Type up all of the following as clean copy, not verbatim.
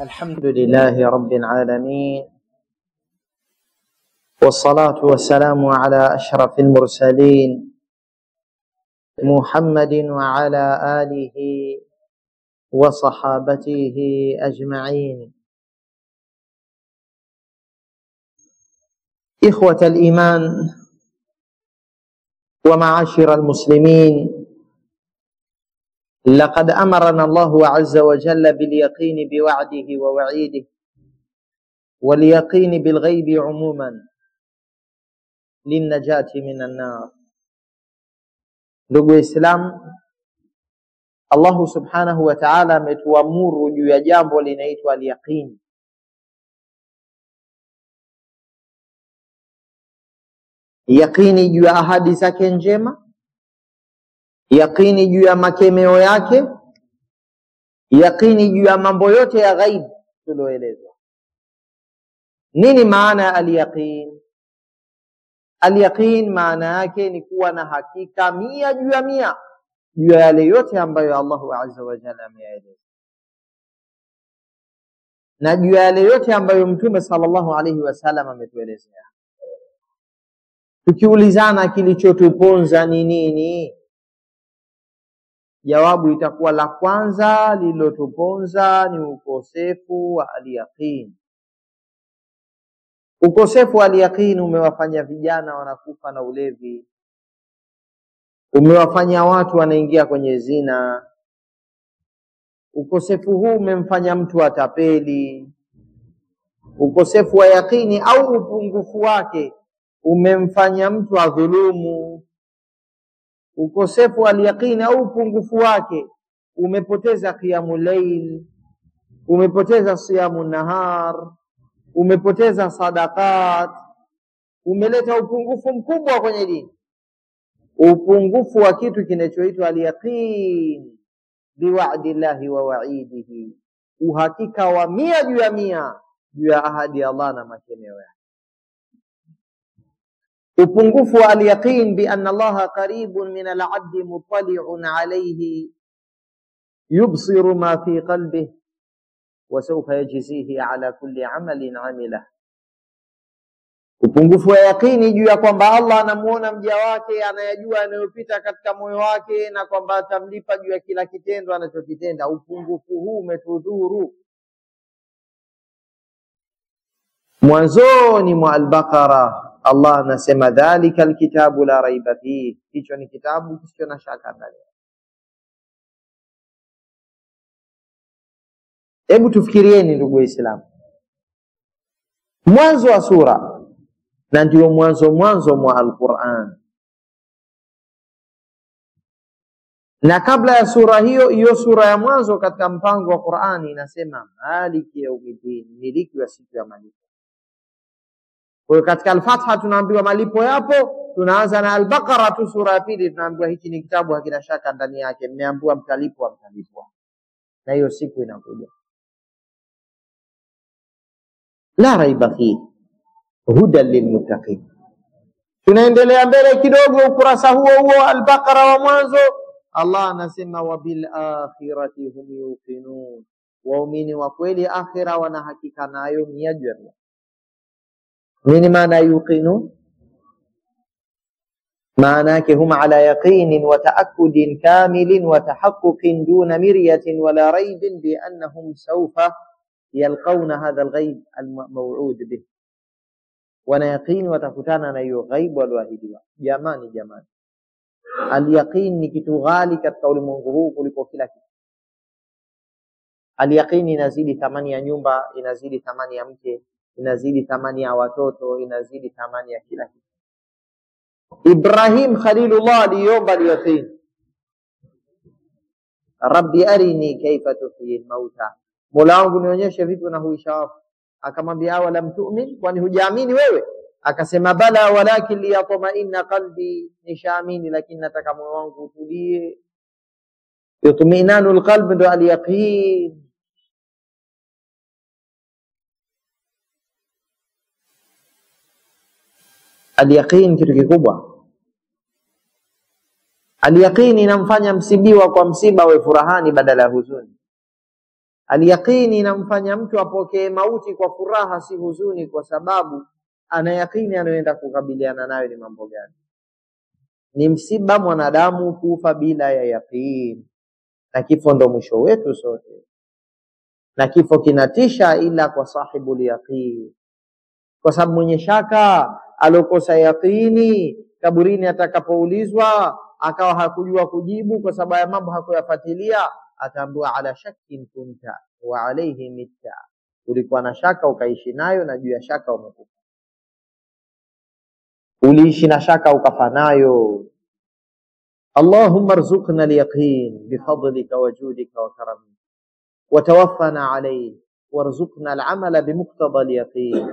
الحمد لله رب العالمين، والصلاة والسلام على أشرف المرسلين محمد وعلى آله وصحابته أجمعين. إخوة الإيمان ومعاشر المسلمين، لقد أمرنا الله عز وجل باليقين بوعده ووعيده، واليقين بالغيب عموما للنجاة من النار. Ndugu Islam, Allah subhanahu wa ta'ala ametuamuru juu ya jambo linaitwa al-yaqin. Yaqini juu ya ahadi zake njema, yaqini juu ya makemeo yake, yaqini juu ya mambo yote ya ghaib tulioelezwa. Nini maana ya al-yaqin? Al-yaqin maana yake ni kuwa na hakika 100% juu ya yale yote ambayo Allahu azza wa jalla ameyaeleza, na juu ya yale yote ambayo Mtume sallallahu alayhi wasallam ametuelezea. Tukiulizana kilichotuponza ni nini, jawabu itakuwa la kwanza lililotuponza ni ukosefu wa al-yaqin. Ukosefu wa al-yaqin umewafanya vijana wanakufa na ulevi, umewafanya watu wanaingia kwenye zina. Ukosefu huu umemfanya mtu atapeli. Ukosefu wa yaqini au upungufu wake umemfanya mtu adhulumu. Ukosefu wa al-yaqini au upungufu wake umepoteza qiyamul layl, umepoteza siyamun nahar, umepoteza sadaqat, umeleta upungufu mkubwa kwenye dini. Upungufu wa kitu kinachoitwa al-yaqin biwa'dillahi wa wa'idihi, uhakika wa 100% juu ya ahadi ya Allah na makemeo yake. Upungufu wa al-yaqin bi anna Allah qaribun min al-'abdi muttali'un alayhi yubsiru ma fi qalbihi wa sawfa yajzihi ala kulli 'amalin 'amilah. Upungufu wa yaqini juu ya kwamba Allah anamuona mja wake, anayajua yanayopita katika moyo wake, na kwamba atamlipa juu ya kila kitendo anachokitenda. Upungufu huu umetudhuru. Mwanzoni mwa al-Baqara Allah anasema dhalika alkitabu la raiba fihi, hicho ni kitabu kisicho na shaka ndani. Hebu tufikirieni ndugu Waislamu, mwanzo wa sura na ndio mwanzo mwa al-Qur'an, na kabla ya sura hiyo sura ya mwanzo katika mpango wa Qur'ani inasema maliki yaumiddin, miliki wa siku ya malipo. Kwa hiyo katika al-Fatha tunaambiwa malipo yapo, tunaanza na al-Baqara tu sura ya pili tunaambiwa hiki ni kitabu hakina shaka ndani yake, mmeambiwa mtalipwa. Na hiyo siku inakuja. La raiba fihi hudan lilmuttaqin. Tunaendelea mbele kidogo, ukurasa huo al-Baqara wa mwanzo, Allah anasema wa bil akhirati hum yuqinun, waumini wa kweli akhira wana hakika nayo 100%. Nini maana yuqinun? Maana yake hum ala yaqinin wa ta'akkudin kamilin wa tahaqquqin duna miryatin wala raibin bi annahum sawfa yalqawna hadha al-ghaib al-maw'ud bih. Wana yaqini watakutana na hiyo ghaib walioahidiwa. Jamani, al-yaqin ni kitu ghali katika ulimwengu huu kuliko kila kitu. Al-yaqin inazidi thamani ya nyumba, inazidi thamani ya mke, inazidi thamani ya watoto, inazidi thamani ya kila kitu. Ibrahim Khalilullah aliomba al-yaqin, Rabbi arini kaifa tuhyi al-mauta, Mola wangu nionyeshe vipi unahuisha wafu. Akamwambia awalam tu'min, kwani hujaamini wewe? Akasema bala walakin liyatma'inna qalbi, nishaamini lakini nataka moyo wangu utulie. Yutminanul qalb ndo al-yaqin. Al-yaqin kitu kikubwa. Al-yaqin inamfanya msibiwa kwa msiba we furahani badala ya huzuni. Al-yaqini inamfanya mtu apokee mauti kwa furaha, si huzuni, kwa sababu ana yaqini anayoenda kukabiliana nayo ni mambo gani. Ni msiba mwanadamu kufa bila ya yaqini, na kifo ndo mwisho wetu sote, na kifo kinatisha ila kwa sahibul yaqini, kwa sababu mwenye shaka alokosa yaqini kaburini atakapoulizwa akawa hakujua kujibu kwa sababu ya mambo hakuyafuatilia, ataambiwa ala shakkin kunta wa alayhi mitta, ulikuwa na shaka ukaishi nayo na juu ya shaka umekufa. Uliishi na shaka ukafa nayo. Allahumma rzuqna al-yaqin bifadlika wa judika wa karamika wa tawaffana alayhi warzuqna al-amala bimuqtada al-yaqin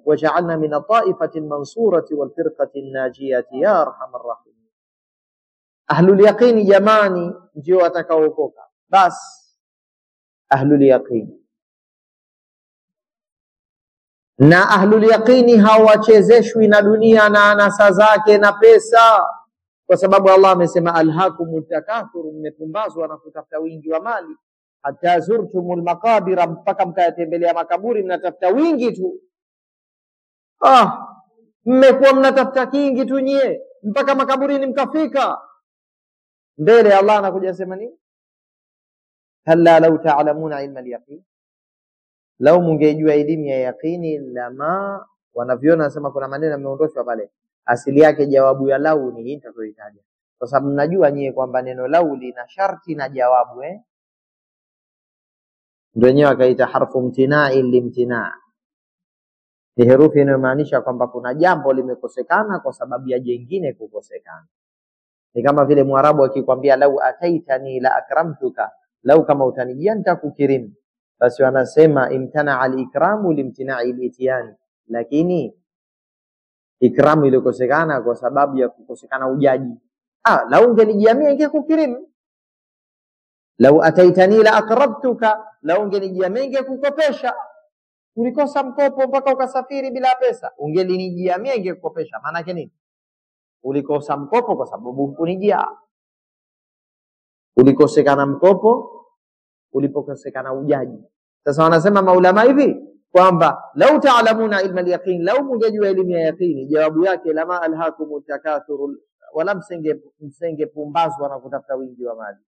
waj'alna min at-ta'ifati al-mansurati wal-firqati an-najiyati ya arhamar rahimin. Ahlul yaqini jamani ndio watakaookoka. Bas ahlul yaqini, na ahlul yaqini hawachezeshwi na dunia na anasa zake na pesa, kwa sababu Allah amesema alhaakumut takathur, mmepumbazwa na kutafuta wingi wa mali, hatta zurtumul maqabira, mpaka mkayatembelea makaburi mnatafuta wingi tu. Mmekuwa mnatafuta kingi tu nyie mpaka makaburini mkafika. Mbele Allah anakuja sema nini? Halla law ta'lamuna ilma al-yaqin, lau mungejua elimu ya yaqini, lama, wanaviona nasema kuna maneno yameondoshwa pale, asili yake jawabu ya lau ni hii nitakoitaja, kwa sababu mnajua nyie kwamba neno lau lina sharti na jawabu ndio wenyewe akaita harfu mtina'i limtina', ni herufi inayomaanisha kwamba kuna jambo limekosekana kwa sababu ya jingine kukosekana. Ni kama vile Mwarabu akikwambia lau ataitani la akramtuka, lau kama utanijia nitakukirimu, basi wanasema imtana al-ikramu limtina'i al-itiyani, lakini ikramu ilikosekana kwa sababu ya kukosekana ujaji. Lau ungenijia mimi ningekukirimu. Lau ataitani la aqrabtuka, lau ungenijia mimi ningekukopesha. Ulikosa mkopo mpaka ukasafiri bila pesa, ungelinijia mimi ningekukopesha. Maana yake nini? Ulikosa mkopo kwa sababu hukunijia. Ulikosekana mkopo ulipokosekana ujaji. Sasa wanasema maulama hivi kwamba lau ta'lamuna ilma al-yaqin, lau mungejua elimu ya yaqini, jawabu yake lama alhaakumut takathur, wala msengepumbazwa na kutafuta wingi wa mali.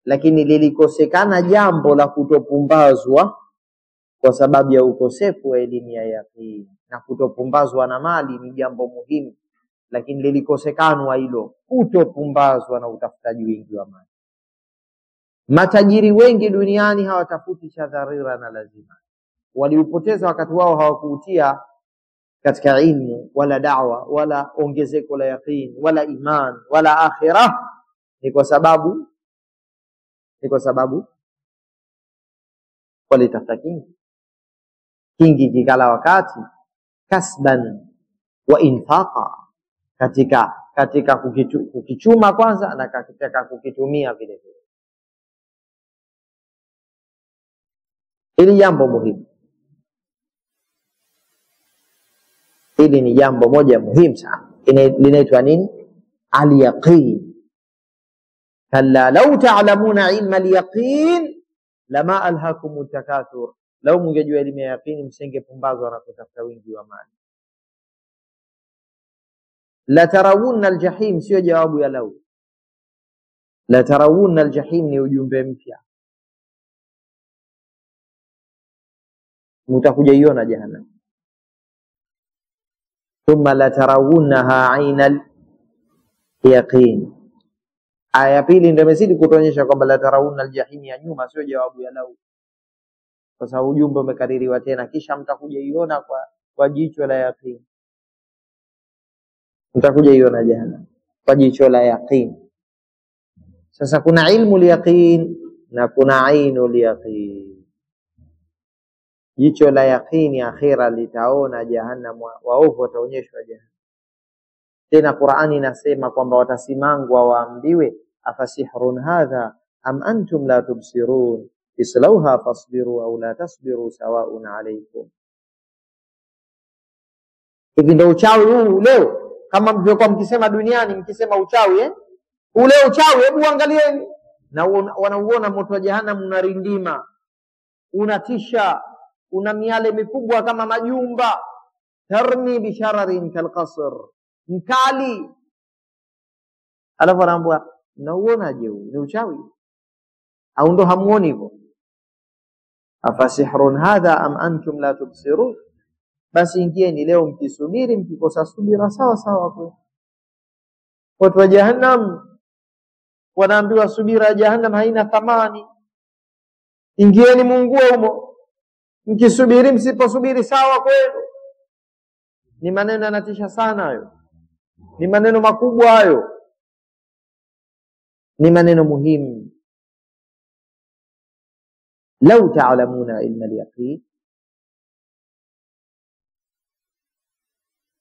Lakini lilikosekana jambo la kutopumbazwa kwa sababu ya ukosefu wa elimu ya yaqini, na kutopumbazwa na mali ni jambo muhimu, lakini lilikosekanwa hilo, kutopumbazwa na utafutaji wingi wa mali. Matajiri wengi duniani hawatafuti cha dharura na lazima, waliupoteza wakati wao, hawakuutia katika ilmu wala da'wa wala ongezeko la yaqeen wala iman wala akhirah. Ni kwa sababu walitafuta kingi kikala wakati, kasban wa infaqa, katika kukichuma kwanza na katika kukitumia vile vile. Hili jambo muhimu, hili ni jambo moja muhimu sana, linaitwa nini? Al-yaqin. Kalla law ta'lamuna ilma al-yaqin lama alhaakumut takathur, lau mungejua elimu ya yaqini msingepumbazwa na kutafuta wingi wa mali. La tarawunna al-jahim sio jawabu ya lau. La tarawunna al-jahim ni ujumbe mpya, mutakuja iona jahannam. Thumma la tarawunnaha 'ainal yaqin. Aya pili ndio imezidi kutuonyesha kwamba la tarawunna al-jahim ya nyuma sio jawabu ya lau, kwa sababu ujumbe umekaririwa tena, kisha mtakuja iona kwa jicho la yaqin. Mtakuja iona jahannam kwa jicho la yaqin. Sasa kuna ilmu al-yaqin na kuna ainul yaqin. Jicho la yaqini akhira litaona jahannam, waovu wataonyeshwa jahannam. Tena Qur'ani inasema kwamba watasimangwa waambiwe, afasihrun hadha am antum la tubsirun islauha fasbiru au la tasbiru sawaun alaykum. Hivi ndio uchawi huu leo, kama mlivyokuwa mkisema duniani, mkisema uchawi ule uchawi, hebu angalieni na wanauona moto wa jahannam unarindima, unatisha, una miale mikubwa kama majumba, tarmi bishararin kalqasr, mkali. Alafu anaambia nauonaje huu ni uchawi au ndo hamuoni hivyo? Afasihrun hadha am antum la tubsirun, basi ingieni leo mkisubiri, mkikosa subira sawa sawa. Kwa watu wa jahannam wanaambiwa subira ya jahannam haina thamani, ingieni muungue humo, mkisubiri msiposubiri sawa kwenu. Ni maneno yanatisha sana hayo, ni maneno makubwa hayo, ni maneno muhimu. Lau ta'lamuna ilma al-yaqin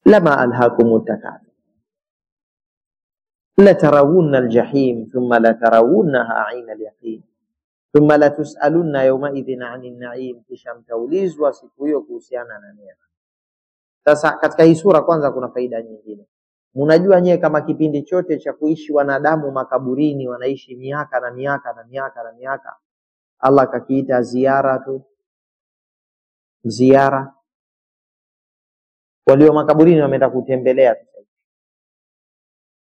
lama alhaakum at-takathur latarawunna al-jahim thumma latarawunnaha 'ayna al-yaqin thumma latus'alunna yawma'idhin 'anil na'im, kisha mtaulizwa siku hiyo kuhusiana na neema. Sasa katika hii sura kwanza kuna faida nyingine. Mnajua nyewe kama kipindi chote cha kuishi wanadamu makaburini wanaishi miaka na miaka na miaka na miaka, Allah kakiita ziara tu, ziara. Walio makaburini wameenda kutembelea tu.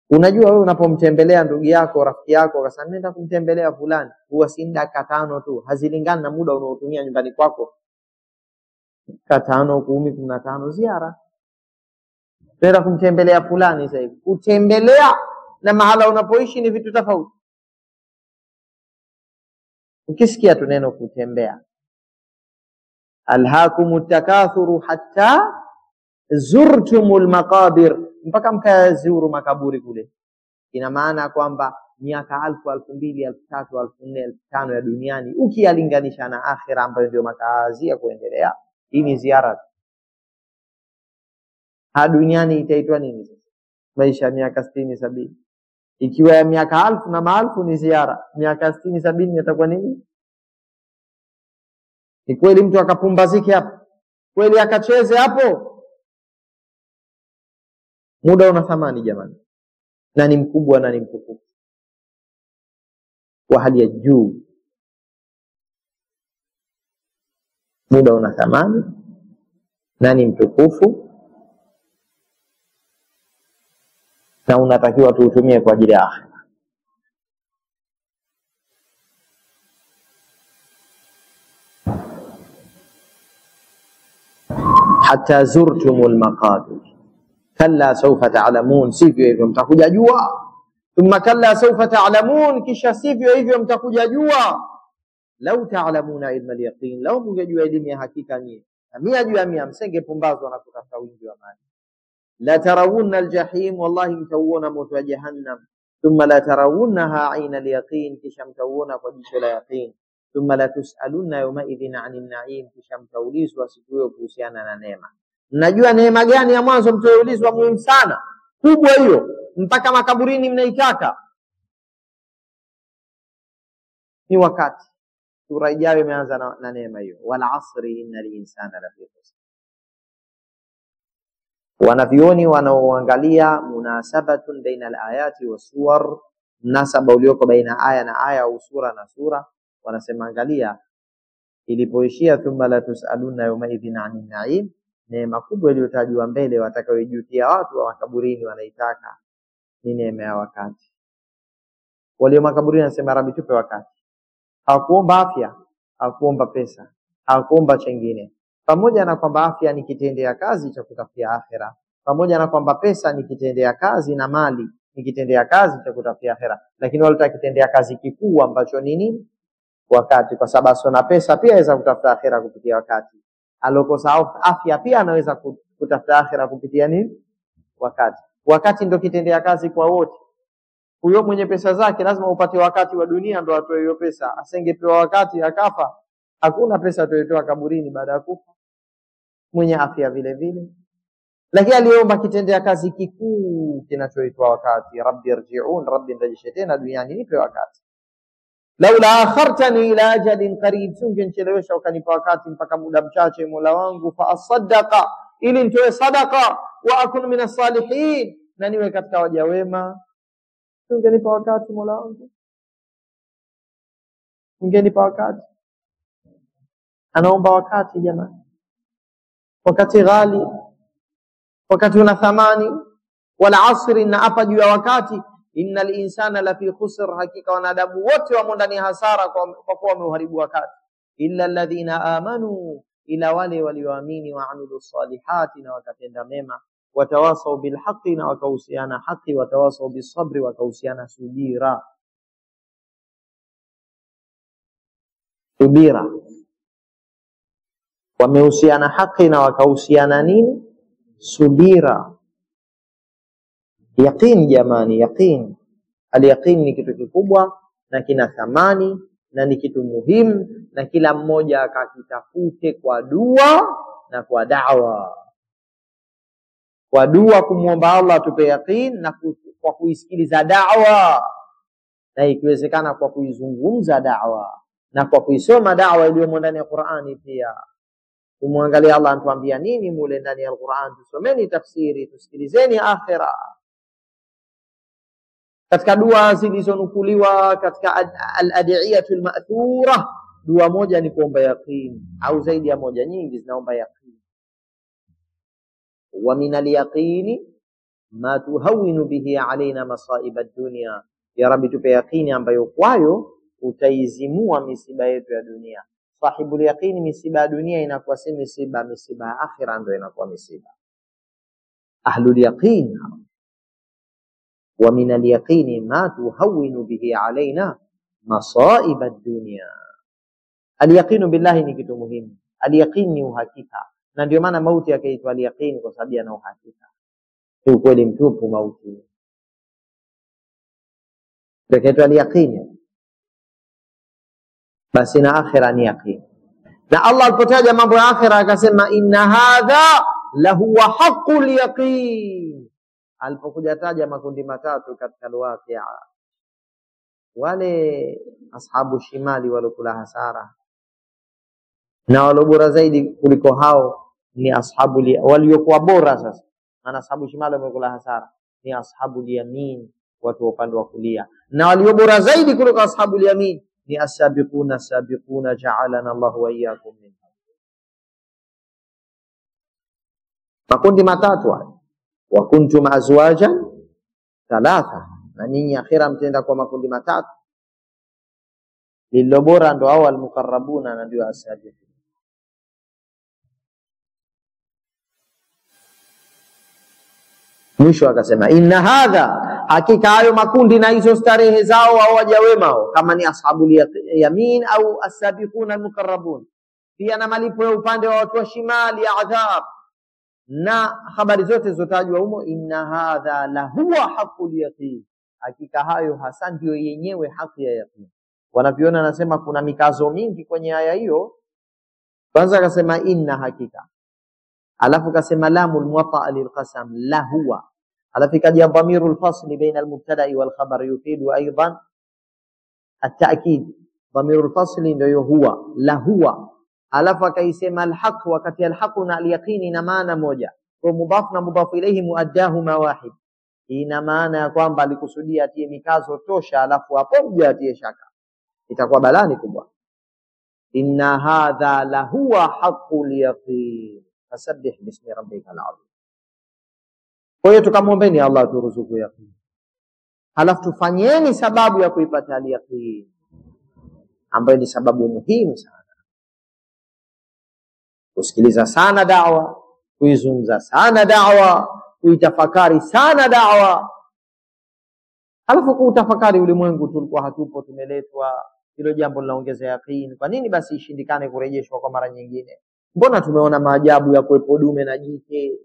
Unajua wewe unapomtembelea ndugu yako, rafiki yako, akasema nenda kumtembelea fulani, huwa si dakika 5 tu, hazilingani na muda unaotumia nyumbani kwako. Dakika 5, 10, 15 ziara. Nenda kumtembelea fulani sasa hivi. Kutembelea na mahala unapoishi ni vitu tofauti. Ukisikia tu neno kutembea, alhaakumut takathuru hatta zurtumul maqabir, mpaka mkayazuru makaburi kule. Ina maana kwamba miaka 1000, 2000, 3000, 4000, 5000 ya duniani ukiyalinganisha na akhira ambayo ndio makazi ya kuendelea, hii ni ziara. Duniani itaitwa nini sasa? Maisha miaka 60, 70. Ikiwa ya miaka 1000 na maelfu ni ziara, miaka 60, 70 yatakuwa nini? Ni kweli mtu akapumbazike hapo? Kweli akacheze hapo? Muda una thamani jamani, na ni mkubwa na ni mtukufu wa hali ya juu. Muda una thamani na ni mtukufu, na unatakiwa tuutumie kwa ajili ya akhira. Hatta zurtumul maqabir kalla sawfa ta'lamun, sivyo hivyo mtakuja jua. Thumma kalla sawfa ta'lamun, kisha sivyo hivyo mtakuja jua. Lau ta'lamuna ilma al-yaqin, lau mngejua elimu ya hakika nyinyi, 100 juu ya 100 msingepumbazwa na kutafuta wingi wa mali. La tarawunna al-jahim, wallahi mtauona moto wa jahannam. Thumma la tarawunnaha 'ayna al-yaqin, kisha mtauona kwa jicho la yaqin. Thumma la tus'alunna yawma idhin 'anil na'im, kisha mtaulizwa siku hiyo kuhusiana na neema. Mnajua neema gani ya mwanzo mtaulizwa? Muhimu sana, kubwa hiyo, mpaka makaburini mnaitaka. Ni wakati sura ijayo imeanza na neema hiyo, wal asri innal insana lafi khusr. Wanavioni wanaoangalia munasabatun baina al-ayati was-suwar, mnasaba ulioko baina aya na aya au sura na sura, wanasema angalia ilipoishia thumma la tusaluna yawma idhin 'anil na'im, neema kubwa iliyotajwa mbele watakaojutia watu wa makaburini wanaitaka ni neema ya wakati. Walio makaburini wanasema Rabbi tupe wakati. Hawakuomba afya, hawakuomba pesa, hawakuomba chengine. Pamoja na kwamba afya ni kitendea kazi cha kutafutia akhera, pamoja na kwamba pesa ni kitendea kazi na mali ni kitendea kazi cha kutafutia akhera, lakini walitaka kitendea kazi kikuu ambacho nini? Wakati. Kwa sababu sona pesa pia aweza kutafuta akhera kupitia wakati. Alokosa afya pia anaweza kutafuta akhera kupitia nini? Wakati. Wakati ndio kitendea kazi kwa wote. Huyo mwenye pesa zake lazima upate wakati wa dunia ndio atoe hiyo pesa. Asengepewa wakati akafa, hakuna pesa atoitoa kaburini baada ya kufa. Mwenye afya vile vile. Lakini aliomba kitendea kazi kikuu kinachoitwa wakati. Rabbi irji'un, Rabbi nirejeshee tena duniani nipe wakati. Laula akhartani ila ajalin qarib, ungenichelewesha ukanipa wakati mpaka muda mchache Mola wangu, fa asaddaqa, ili nitoe sadaqa, wa akun minas salihin, na niwe katika waja wema. Ungenipa wakati Mola wangu. Mngenipa wakati. Anaomba wakati jamani. Wakati ghali, wakati una thamani. Wal asri, na hapa juu ya wakati, innal insana lafi khusr, hakika wanadamu wote wamo ndani ya hasara kwa kuwa wameuharibu wakati. Illa alladhina amanu, ila wale walioamini, wa amilu salihati, na wakatenda mema, watawasau bil haqqi, na wakahusiana haki, watawasau bis sabri, wakahusiana subira. Subira, wamehusiana haki na wakahusiana nini? Subira. Yaqini jamani, yaqini. Al-yaqini ni kitu kikubwa na kina thamani na ni kitu muhimu, na kila mmoja akakitafute kwa dua na kwa da'wa. Kwa dua kumuomba Allah atupe yaqini, na kwa kuisikiliza da'wa, na ikiwezekana kwa kuizungumza da'wa, na kwa kuisoma da'wa iliyo ndani ya Qur'ani pia. Tumwangalie Allah anatuambia nini mule ndani ya Qur'an, tusomeni tafsiri, tusikilizeni akhira. Katika dua zilizonukuliwa katika al-ad'iyatul ma'thura, dua moja ni kuomba yaqini, au zaidi ya moja, nyingi zinaomba yaqini. Wa min al-yaqini ma tuhawwinu bihi alaina masa'ib ad-dunya, ya Rabbi tupe yaqini ambayo kwayo utaizimua misiba yetu ya dunia. Sahibul yaqini, misiba ya dunia inakuwa si misiba, misiba ya akhira ndio inakuwa misiba. Ahlul yaqin, wa min al-yaqini ma tuhawwinu bihi alaina masa'ib ad-dunya. Al-yaqinu billahi ni kitu muhimu. Al-yaqin ni uhakika, na ndio maana mauti yakaitwa al-yaqin, kwa sababu yana uhakika. Ni ukweli mtupu mauti. Yakaitwa al-yaqin. Basi na akhira ni yaqin. Na Allah alipotaja mambo ya akhira akasema inna hadha lahuwa haqqul yaqin. Alipokuja taja makundi matatu katika al-waqi'a, wale ashabu shimali walokula hasara, na walobora zaidi kuliko hao ni ashabu waliokuwa bora. Sasa ana ashabu shimali wamekula hasara, ni ashabu yamin, watu wa upande wa kulia, na waliobora zaidi kuliko ashabu yamin ni as-sabiquna as-sabiquna, ja'alana Allahu wa iyyakum minhum. Makundi matatu haya. Wa kuntum azwajan thalatha, na nyinyi akhira mtenda kwa makundi matatu. Lililo bora ndo hao al-muqarrabuna, na ndio as-sabiqun. Mwisho akasema inna hadha, hakika hayo makundi na hizo starehe zao au waja wema, kama ni ashabul yamin au as-sabiquna al-muqarrabun, pia na malipo ya upande wa watu wa shimali ya adhab, na habari zote zotajwa humo. Inna hadha la huwa haqqul yaqin, hakika hayo hasa ndio yenyewe haki ya yaqin. Wanaviona nasema kuna mikazo mingi kwenye aya hiyo. Kwanza akasema inna, hakika, alafu kasema lamul muwatta lilqasam la huwa, alafu kaja dhamirul fasli baina almubtada'i wal khabar yufidu aidan at-ta'kid. Dhamirul fasli ndio huwa, la huwa, alafu akaisema alhaq, wakati alhaq na alyaqini ina maana moja, kwa mudhaf na mudhaf ilayhi muaddahuma wahid. Ina maana ya kwamba alikusudia atie mikazo tosha, alafu hapo mja atie shaka, itakuwa balani kubwa. Inna hadha la huwa haqqul yaqin fasabbih bismi rabbikal azim. Kwa hiyo tukamwombeni Allah turuzuku yaqin, halafu tufanyeni sababu ya kuipata al-yaqin, ambayo ni sababu muhimu sana. Kusikiliza sana da'wa, kuizungumza sana da'wa, kuitafakari sana da'wa, halafu kuutafakari ulimwengu. Tulikuwa hatupo, tumeletwa. Hilo jambo linaongeza yaqin. Kwa nini basi ishindikane kurejeshwa kwa mara nyingine? Mbona tumeona maajabu ya kuwepo dume na jike?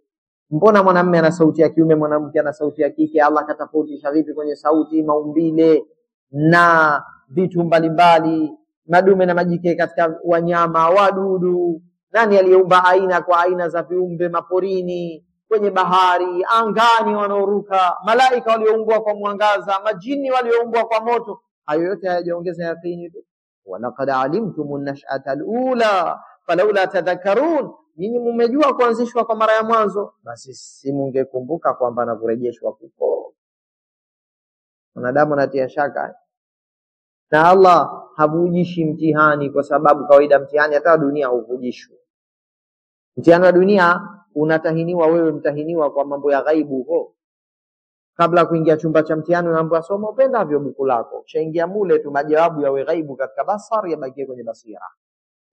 Mbona mwanamume ana sauti ya kiume, mwanamke ana sauti ya kike? Allah katofautisha vipi kwenye sauti, maumbile na vitu mbalimbali, madume na majike katika wanyama, wadudu? Nani aliyeumba aina kwa aina za viumbe maporini, kwenye bahari, angani wanaoruka, malaika walioumbwa kwa mwangaza, majini walioumbwa kwa moto? Hayo yote hayajaongeza yaqini tu. Walaqad alimtumun nash'ata al-ula falawla tadhakkarun, nyinyi mmejua kuanzishwa kwa mara ya mwanzo, basi si mungekumbuka kwamba na kurejeshwa kupo. Wanadamu anatia shaka, na Allah havujishi mtihani, kwa sababu kawaida mtihani hata dunia huvujishwi. Mtihani wa dunia unatahiniwa wewe, mtahiniwa kwa mambo ya ghaibu huko. Kabla kuingia chumba cha mtihani unaambiwa soma upendavyo buku lako. Ushaingia mule tu, majawabu yawe ghaibu katika basar, yabakie kwenye basira.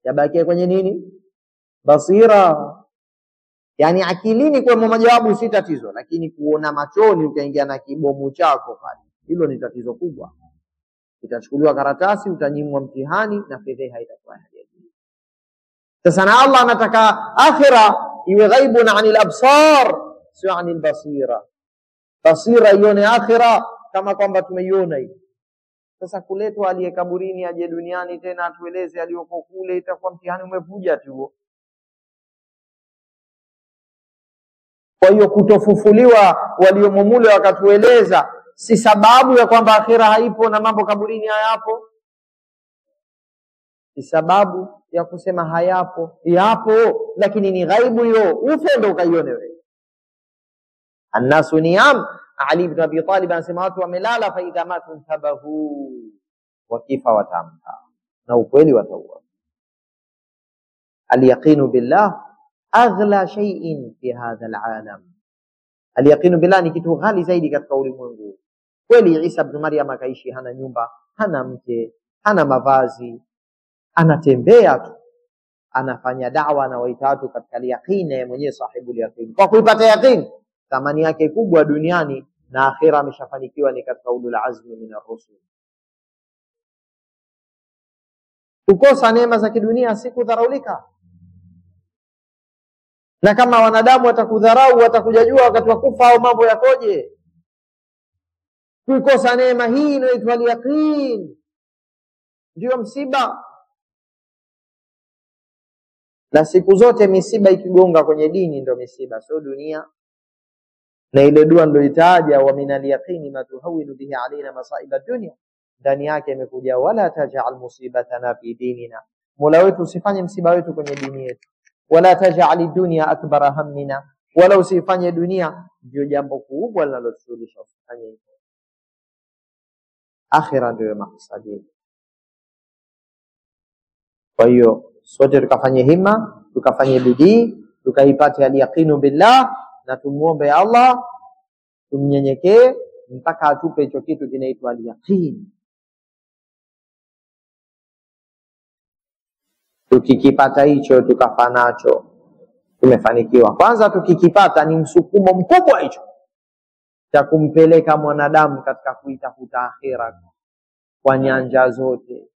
Yabakie kwenye nini? Basira. Yani akilini kwa majawabu si tatizo, lakini kuona machoni ukaingia na kibomu chako pale, hilo ni tatizo kubwa. Itachukuliwa karatasi, utanyimwa mtihani na fedheha itakuwa hali. Sasa na Allah anataka akhira iwe ghaibun anil absar, sio anil basira. Basira ione akhira kama kwamba tumeiona hivi. Sasa kuletwa aliye kaburini aje duniani tena atueleze aliyoko kule, itakuwa mtihani umevuja tu. Kwa hiyo kutofufuliwa waliomo mule wakatueleza si sababu ya kwamba akhira haipo na mambo kaburini hayapo. Si sababu ya kusema hayapo, yapo, lakini ni ghaibu hiyo, ufe ndo ukaione wewe. Annasu niyam. Ali ibn Abi Talib anasema watu wamelala, fa idha matu tabahu, wakifa watamka, na ukweli wataua. Al-yaqinu billah aghla shay'in fi hadha al-alam. Al-yaqinu billah ni kitu ghali zaidi katika ulimwengu. Kweli Isa ibn Maryam akaishi hana nyumba, hana mke, hana mavazi, anatembea tu, anafanya da'wa na waita watu katika yaqini, mwenyewe sahibu yaqini. Kwa kuipata yaqini, thamani yake kubwa duniani na akhira ameshafanikiwa ni katika ulul azmi min ar-rusul. Kukosa neema za kidunia si kudharaulika. Na kama wanadamu watakudharau, watakujajua wakati wa kufa au mambo yakoje. Kukosa neema hii inaitwa yaqin, ndio msiba. Na siku zote misiba ikigonga kwenye dini ndio misiba, sio dunia. Na ile dua niliyoitaja, wa minal yaqini ma tuhawinu bihi alaina masaiba dunya, ndani yake imekuja wala taj'al musibatana fi dinina. Mola wetu usifanye msiba wetu kwenye dini yetu. Wala taj'al dunya akbara hammina, wala usifanye dunia ndio jambo kubwa linalotushughusha, usifanye hivyo. Akhira ndio maksadi. Kwa hiyo sote tukafanye hima, tukafanye bidii, tukaipate al-yaqinu billah, na tumuombe Allah, tumnyenyekee mpaka atupe hicho kitu kinaitwa al-yaqin. Tukikipata hicho tukafanacho, tumefanikiwa. Kwanza tukikipata ni msukumo mkubwa hicho cha kumpeleka mwanadamu katika kuitafuta akhira kwa nyanja zote.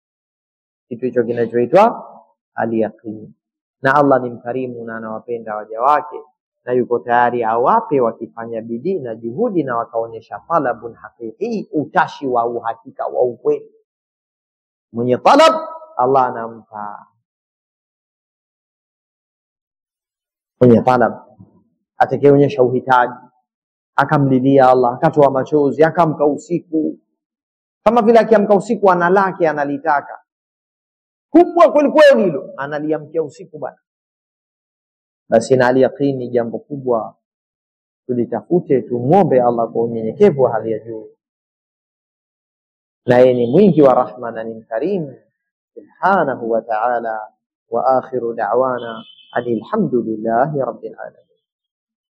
Kitu hicho kinachoitwa al-yaqin. Na Allah ni mkarimu na anawapenda waja wake, na yuko tayari awape wakifanya bidii na juhudi na wakaonyesha talabun haqiqi, utashi wa uhakika wa ukweli. Mwenye talab Allah anampa. Mwenye talab atakayeonyesha uhitaji, akamlilia Allah, akatoa machozi, akamka usiku, kama vile akiamka usiku analake analitaka kubwa kweli kweli, hilo analiamkia usiku bwana, basi na al-yaqini jambo kubwa. Tulitafute, tumuombe Allah kwa unyenyekevu wa hali ya juu, na yeye ni mwingi wa rahma na ni mkarimu subhanahu wa ta'ala. Wa akhiru da'wana alhamdulillahi rabbil alamin.